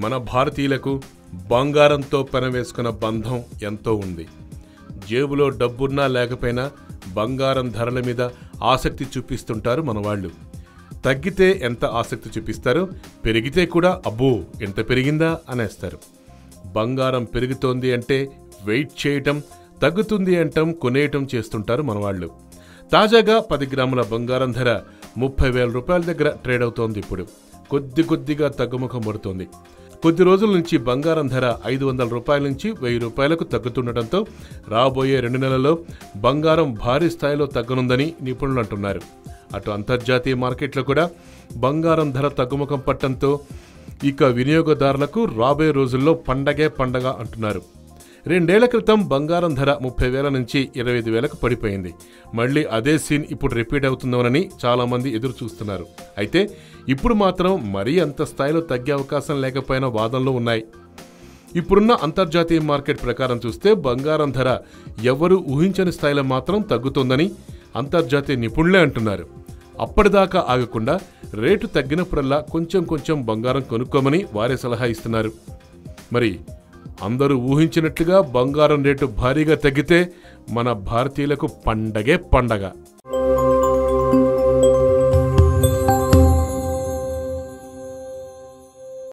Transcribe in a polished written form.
మన భారతీయులకు బంగారంతో పెనవేసుకున్న బంధం ఎంతో ఉంది. జేబులో డబ్బున్నా లేకపోయినా బంగారం ధరల మీద ఆసక్తి చూపిస్తుంటారు మనవాళ్ళు. తగ్గితే ఎంత ఆసక్తి చూపిస్తారో, పెరిగితే కూడా అబ్బో ఎంత పెరిగిందా అనేస్తారు. బంగారం పెరుగుతోంది అంటే వెయిట్ చేయటం, తగ్గుతుంది అంటాం కొనేయటం చేస్తుంటారు మనవాళ్ళు. తాజాగా 10 గ్రాముల బంగారం ధర 30,000 రూపాయల దగ్గర ట్రేడ్ అవుతోంది. ఇప్పుడు కొద్దిగా తగ్గుముఖం పడుతోంది. కొద్ది రోజుల నుంచి బంగారం ధర 500 రూపాయల నుంచి 1000 రూపాయలకు తగ్గుతుండటంతో రాబోయే 2 నెలల్లో బంగారం భారీ స్థాయిలో తగ్గనుందని నిపుణులు అంటున్నారు. అటు అంతర్జాతీయ మార్కెట్లో కూడా బంగారం ధర తగ్గుముఖం పట్టడంతో ఇక వినియోగదారులకు రాబోయే రోజుల్లో పండగ అంటున్నారు. 2 ఏళ్ల క్రితం బంగారం ధర 30,000 నుంచి 25,000కు పడిపోయింది. మళ్లీ అదే సీన్ ఇప్పుడు రిపీట్ అవుతుందోనని చాలామంది ఎదురు చూస్తున్నారు. అయితే ఇప్పుడు మాత్రం మరీ అంత స్థాయిలో తగ్గే అవకాశం లేకపోయినా వాదనలు ఉన్నాయి. ఇప్పుడున్న అంతర్జాతీయ మార్కెట్ ప్రకారం చూస్తే బంగారం ధర ఎవరూ ఊహించని స్థాయిలో మాత్రం తగ్గుతోందని అంతర్జాతీయ నిపుణులే అంటున్నారు. అప్పటిదాకా ఆగకుండా రేటు తగ్గినప్పుడల్లా కొంచెం బంగారం కొనుక్కోమని వారే సలహా ఇస్తున్నారు. మరి అందరూ ఊహించినట్లుగా బంగారం రేటు భారీగా తగ్గితే మన భారతీయులకు పండగే పండగ.